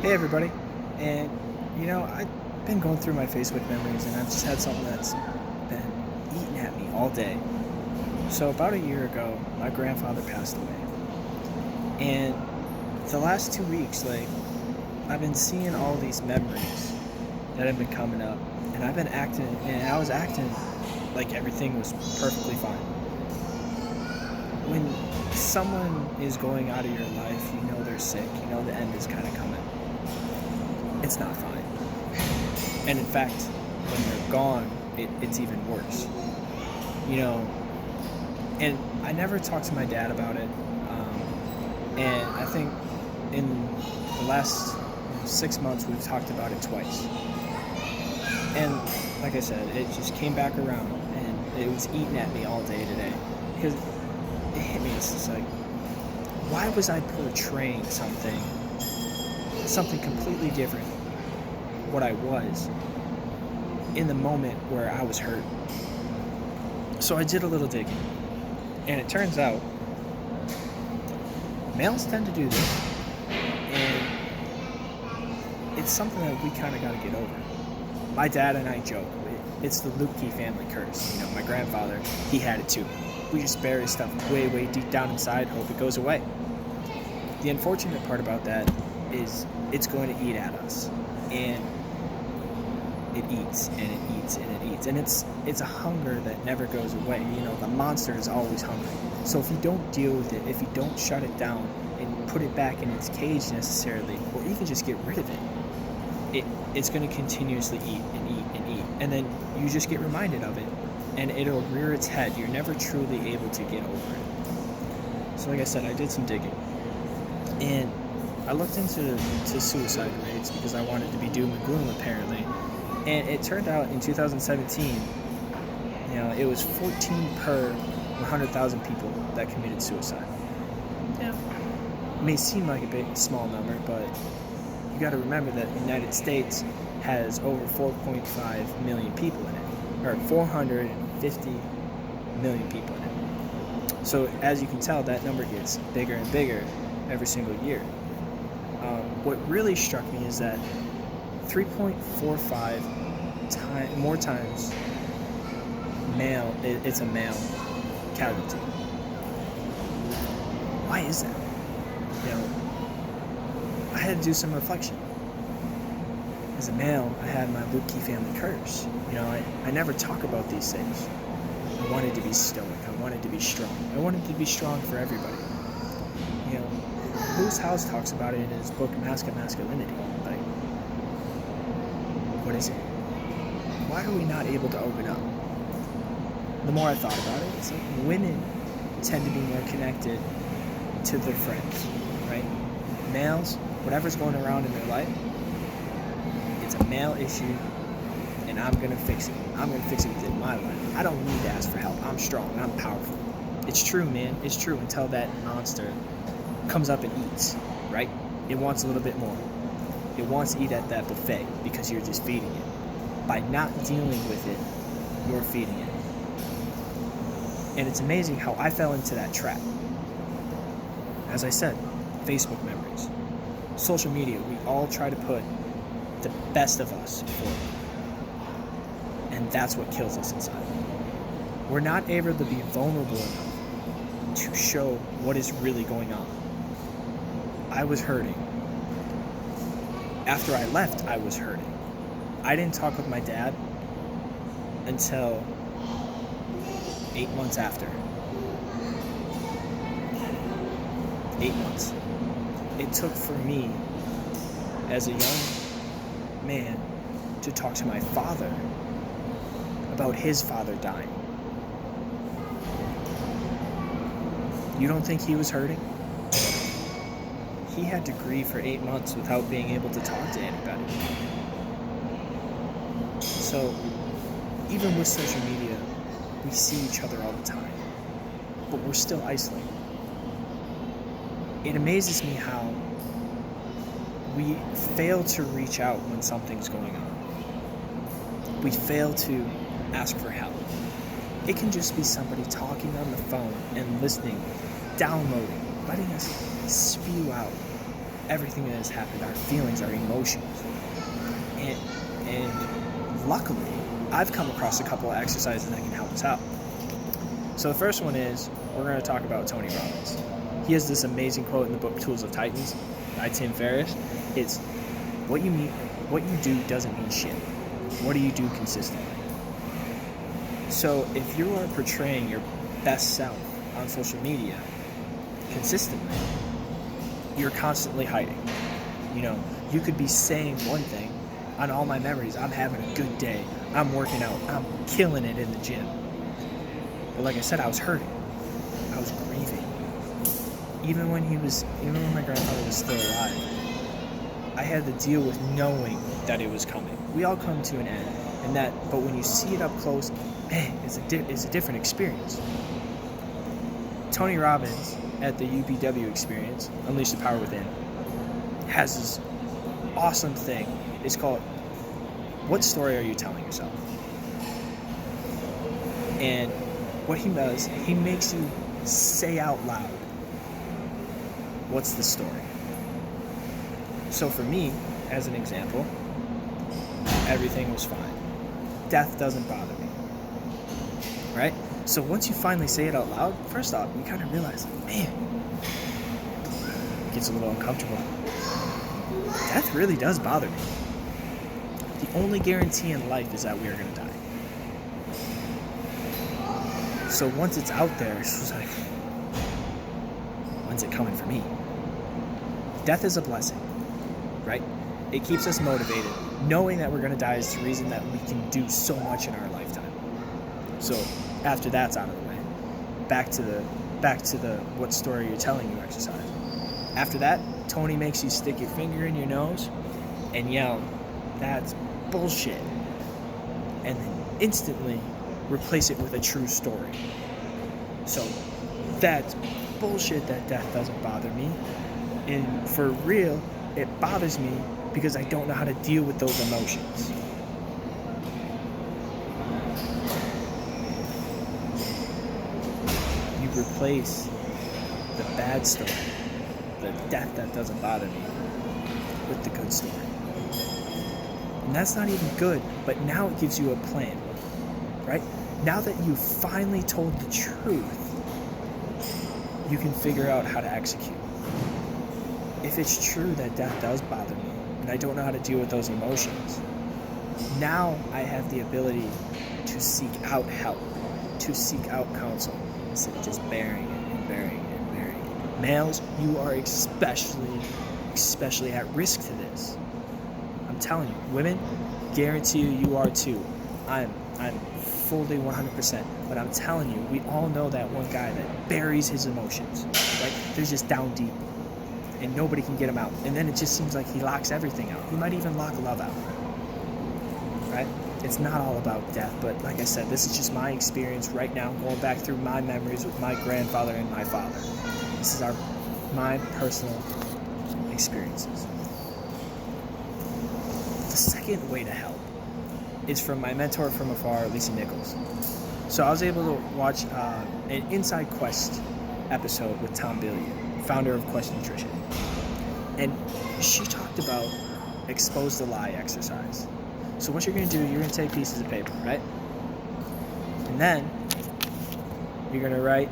Hey everybody, and I've been going through my Facebook memories and I've just had something that's been eating at me all day. So about a year ago, my grandfather passed away, and the last 2 weeks, I've been seeing all these memories that have been coming up, and I was acting like everything was perfectly fine. When someone is going out of your life, you know they're sick, you know the end is kind of coming. It's not fine. And in fact, when they're gone, it's even worse. You know, and I never talked to my dad about it. And I think in the last 6 months, we've talked about it twice. And like I said, it just came back around and it was eating at me all day today. Because it hit me, it's just like, why was I portraying something completely different, what I was, in the moment where I was hurt? So I did a little digging, and it turns out males tend to do this, and it's something that we kind of got to get over. My dad and I joke, it's the Luepke family curse. My grandfather, he had it too. We just bury stuff way, way deep down inside, hope it goes away. The unfortunate part about that is it's going to eat at us, and it eats and it eats and it eats, and it's a hunger that never goes away. The monster is always hungry. So if you don't deal with it, if you don't shut it down and put it back in its cage necessarily, or even just get rid of it's going to continuously eat and eat and eat, and then you just get reminded of it, and it'll rear its head. You're never truly able to get over it. So like I said, I did some digging, and I looked into suicide rates because I wanted to be doom and gloom apparently. And it turned out in 2017, it was 14 per 100,000 people that committed suicide. It may seem like a big, small number, but you got to remember that the United States has over 4.5 million people in it, or 450 million people in it. So as you can tell, that number gets bigger and bigger every single year. What really struck me is that 3.45 more times it's a male casualty. Why is that? I had to do some reflection. As a male, I had my Luepke family curse. I never talk about these things. I wanted to be stoic. I wanted to be strong. I wanted to be strong for everybody. Lewis Howes talks about it in his book Mask of Masculinity. What is it? Why are we not able to open up? The more I thought about it, it's like women tend to be more connected to their friends, right? Males, whatever's going around in their life, it's a male issue, and I'm going to fix it. I'm going to fix it within my life. I don't need to ask for help. I'm strong. I'm powerful. It's true, man. It's true until that monster comes up and eats, right? It wants a little bit more. It wants to eat at that buffet because you're just feeding it. By not dealing with it, you're feeding it. And it's amazing how I fell into that trap. As I said, Facebook memories, social media, we all try to put the best of us forward. And that's what kills us inside. We're not able to be vulnerable enough to show what is really going on. I was hurting. After I left, I was hurting. I didn't talk with my dad until 8 months after. 8 months. It took for me, as a young man, to talk to my father about his father dying. You don't think he was hurting? He had to grieve for 8 months without being able to talk to anybody. So, even with social media, we see each other all the time, but we're still isolated. It amazes me how we fail to reach out when something's going on. We fail to ask for help. It can just be somebody talking on the phone and listening, downloading, letting us spew out everything that has happened, our feelings, our emotions. And luckily, I've come across a couple of exercises that can help us out. So the first one is, we're going to talk about Tony Robbins. He has this amazing quote in the book Tools of Titans by Tim Ferriss. It's, what you do doesn't mean shit. What do you do consistently? So if you are portraying your best self on social media consistently, you're constantly hiding. You could be saying one thing, on all my memories, I'm having a good day, I'm working out, I'm killing it in the gym. But like I said, I was hurting. I was grieving. Even when my grandfather was still alive, I had to deal with knowing that it was coming. We all come to an end, but when you see it up close, man, it's a different experience. Tony Robbins at the UPW experience, Unleash the Power Within, has this awesome thing. It's called, what story are you telling yourself? And what he does, he makes you say out loud, what's the story? So for me, as an example, everything was fine. Death doesn't bother me, right? So once you finally say it out loud, first off, you kind of realize, man, it gets a little uncomfortable. Death really does bother me. The only guarantee in life is that we are going to die. So once it's out there, it's just like, when's it coming for me? Death is a blessing, right? It keeps us motivated. Knowing that we're going to die is the reason that we can do so much in our lifetime. So after that's out of the way, back to the what story you're telling you exercise. After that, Tony makes you stick your finger in your nose and yell, that's bullshit. And then instantly replace it with a true story. So that's bullshit that death doesn't bother me. And for real, it bothers me because I don't know how to deal with those emotions. You replace the bad story, the death that doesn't bother me, with the good story. And that's not even good, but now it gives you a plan, right? Now that you've finally told the truth, you can figure out how to execute. If it's true that death does bother me, and I don't know how to deal with those emotions, now I have the ability to seek out help, to seek out counsel, instead of just burying it and burying it and burying it. Males, you are especially at risk to this. I'm telling you. Women, guarantee you are too. I'm fully 100%, but I'm telling you, we all know that one guy that buries his emotions, right? They're just down deep, and nobody can get them out. And then it just seems like he locks everything out. He might even lock love out, right? It's not all about death, but like I said, this is just my experience right now, going back through my memories with my grandfather and my father. This is my personal experiences. The second way to help is from my mentor from afar, Lisa Nichols. So I was able to watch an Inside Quest episode with Tom Billion, founder of Quest Nutrition. And she talked about expose the lie exercise. So what you're going to do, you're going to take pieces of paper, right? And then you're going to write,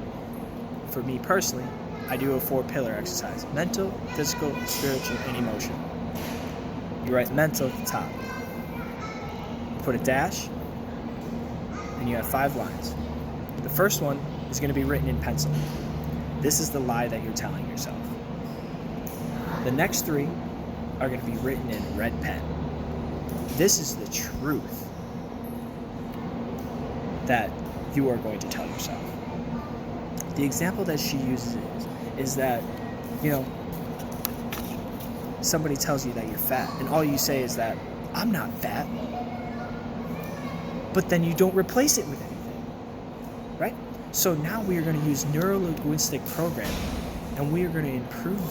for me personally, I do a 4-pillar exercise: mental, physical, spiritual, and emotional. You write mental at the top. You put a dash, and you have 5 lines. The first one is going to be written in pencil. This is the lie that you're telling yourself. The next 3 are going to be written in red pen. This is the truth that you are going to tell yourself. The example that she uses is that, somebody tells you that you're fat, and all you say is that, I'm not fat. But then you don't replace it with anything, right? So now we are going to use neuro-linguistic programming, and we are going to improve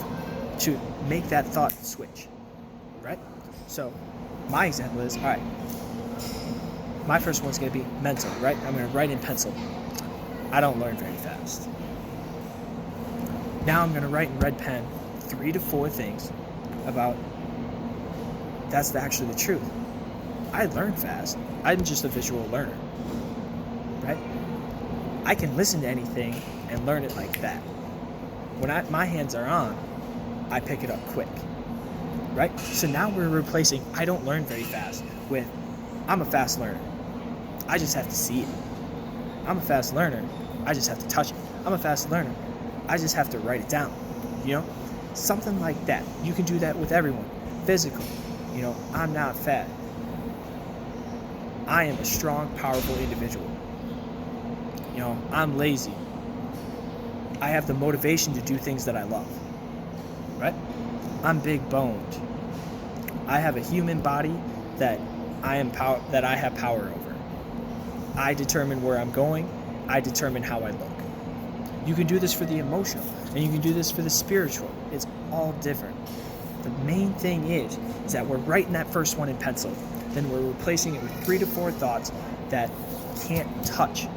to make that thought switch, right? So my example is, all right, my first one's going to be mental, right? I'm going to write in pencil. I don't learn very fast. Now I'm going to write in red pen 3 to 4 things about that's actually the truth. I learn fast. I'm just a visual learner, right? I can listen to anything and learn it like that. When my hands are on, I pick it up quick, right? So now we're replacing I don't learn very fast with I'm a fast learner. I just have to see it. I'm a fast learner. I just have to touch it. I'm a fast learner. I just have to write it down, Something like that. You can do that with everyone. Physical, I'm not fat. I am a strong, powerful individual. I'm lazy. I have the motivation to do things that I love, right? I'm big boned. I have a human body that I have power over. I determine where I'm going. I determine how I look. You can do this for the emotional, and you can do this for the spiritual. It's all different. The main thing is that we're writing that first one in pencil, then we're replacing it with 3 to 4 thoughts that can't touch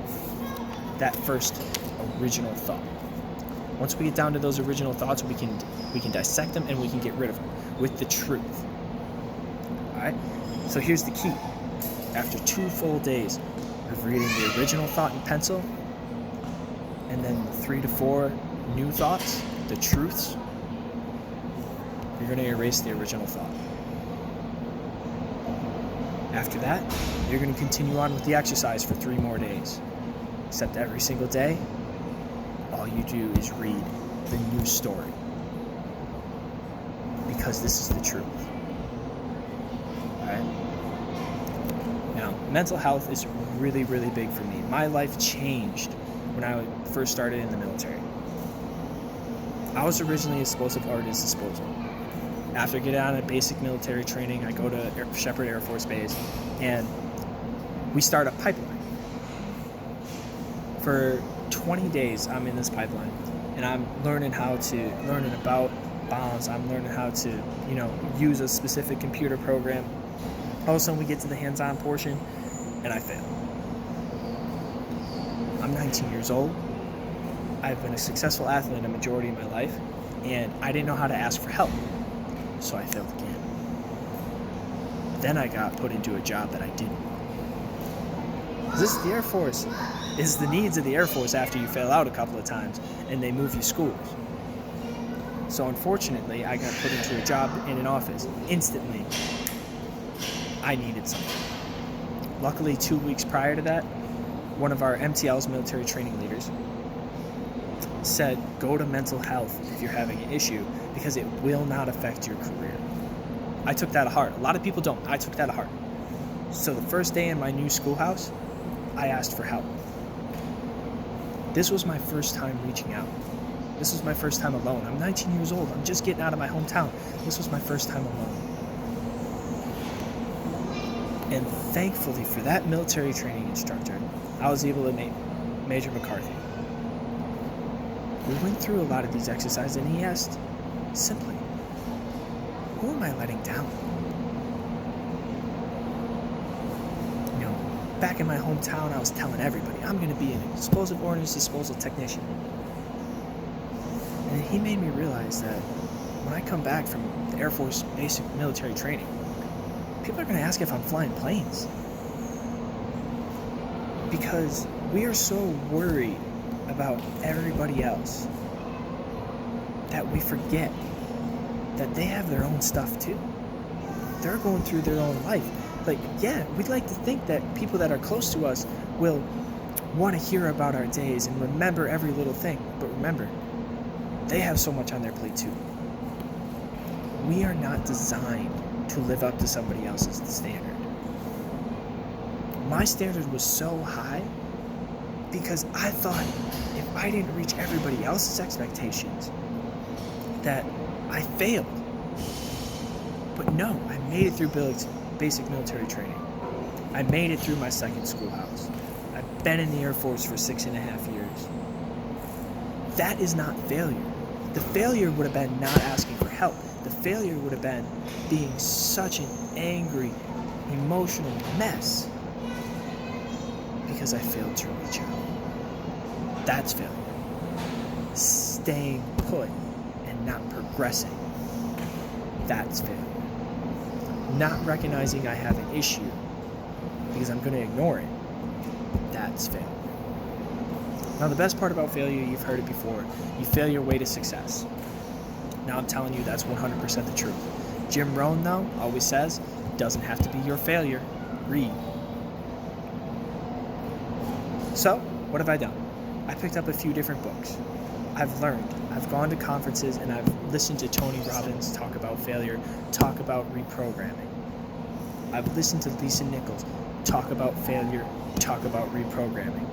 that first original thought. Once we get down to those original thoughts, we can dissect them and we can get rid of them with the truth. All right? So here's the key. After 2 full days of reading the original thought in pencil, and then 3 to 4 new thoughts, the truths, you're going to erase the original thought. After that, you're going to continue on with the exercise for 3 more days. Except every single day, all you do is read the new story. Because this is the truth. Alright? Now, mental health is really, really big for me. My life changed when I first started in the military. I was originally explosive ordnance disposal. After getting out of basic military training, I go to Shepherd Air Force Base, and we start a pipeline. For 20 days, I'm in this pipeline, and I'm learning about bombs. I'm learning how to, use a specific computer program. All of a sudden, we get to the hands-on portion, and I fail. I'm 19 years old. I've been a successful athlete a majority of my life, and I didn't know how to ask for help. So I failed again. Then I got put into a job that I didn't want. This is the Air Force. This is the needs of the Air Force after you fail out a couple of times and they move you schools. So unfortunately, I got put into a job in an office. Instantly, I needed something. Luckily, 2 weeks prior to that, one of our MTL's military training leaders said, go to mental health if you're having an issue because it will not affect your career. I took that to heart. A lot of people don't. I took that to heart. So the first day in my new schoolhouse, I asked for help. This was my first time reaching out. This was my first time alone. I'm 19 years old. I'm just getting out of my hometown. This was my first time alone. And thankfully for that military training instructor, I was able to meet Major McCarthy. We went through a lot of these exercises, and he asked simply, who am I letting down? Back in my hometown, I was telling everybody, I'm going to be an explosive ordnance disposal technician. And he made me realize that when I come back from the Air Force basic military training, people are going to ask if I'm flying planes. Because we are so worried about everybody else that we forget that they have their own stuff too. They're going through their own life. We'd like to think that people that are close to us will want to hear about our days and remember every little thing. But remember, they have so much on their plate too. We are not designed to live up to somebody else's standard. My standard was so high because I thought if I didn't reach everybody else's expectations, that I failed. But no, I made it through basic military training. I made it through my second schoolhouse. I've been in the Air Force for 6.5 years. That is not failure. The failure would have been not asking for help. The failure would have been being such an angry, emotional mess because I failed to reach out. That's failure. Staying put and not progressing. That's failure. Not recognizing I have an issue because I'm going to ignore it. That's failure. Now, the best part about failure, you've heard it before. You fail your way to success. Now, I'm telling you that's 100% the truth. Jim Rohn, though, always says, doesn't have to be your failure. Read. So, what have I done? I picked up a few different books. I've learned. I've gone to conferences and I've listened to Tony Robbins talk about failure, talk about reprogramming. I've listened to Lisa Nichols talk about failure, talk about reprogramming.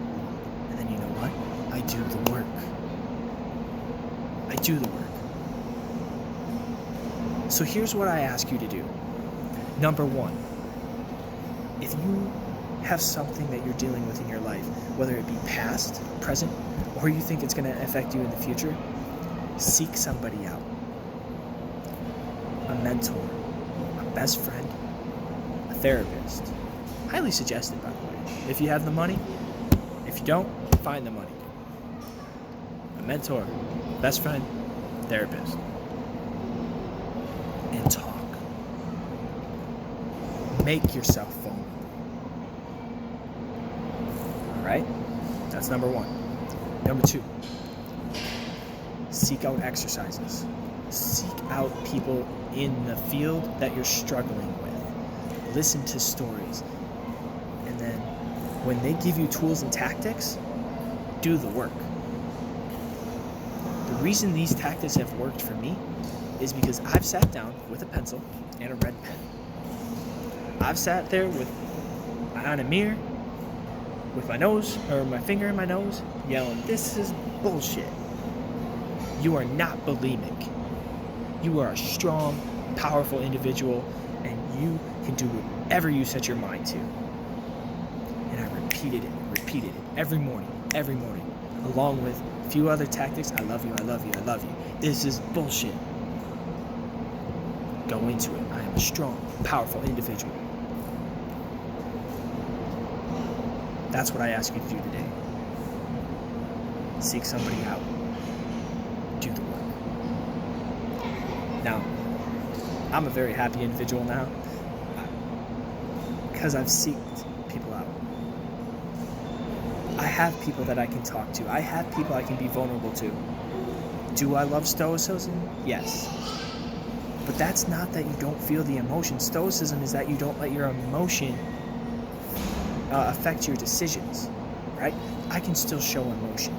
And then you know what? I do the work. I do the work. So here's what I ask you to do. Number one, if you have something that you're dealing with in your life, whether it be past, present, or you think it's going to affect you in the future, seek somebody out. A mentor, a best friend, a therapist. Highly suggested, by the way. If you have the money, if you don't, find the money. A mentor, best friend, therapist. And talk. Make yourself vulnerable. Alright? That's number one. Number two, seek out exercises. Seek out people in the field that you're struggling with. Listen to stories. And then when they give you tools and tactics, do the work. The reason these tactics have worked for me is because I've sat down with a pencil and a red pen. I've sat there on a mirror with my nose, or my finger in my nose, yelling, "This is bullshit. You are not bulimic. You are a strong, powerful individual, and you can do whatever you set your mind to." And I repeated it every morning, along with a few other tactics. I love you, I love you, I love you. This is bullshit. Go into it. I am a strong, powerful individual. That's what I ask you to do today. Seek somebody out. Do the work. Now, I'm a very happy individual now because I've seeked people out. I have people that I can talk to. I have people I can be vulnerable to. Do I love stoicism? Yes. But that's not that you don't feel the emotion. Stoicism is that you don't let your emotion affect your decisions, right? I can still show emotion.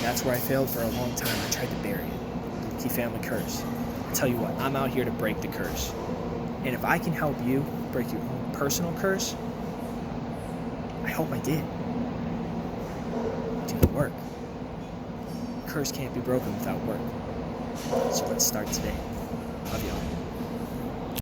That's where I failed for a long time. I tried to bury it. Luepke family curse. I tell you what, I'm out here to break the curse. And if I can help you break your own personal curse, I hope I did. Do the work. Curse can't be broken without work. So let's start today. Love y'all.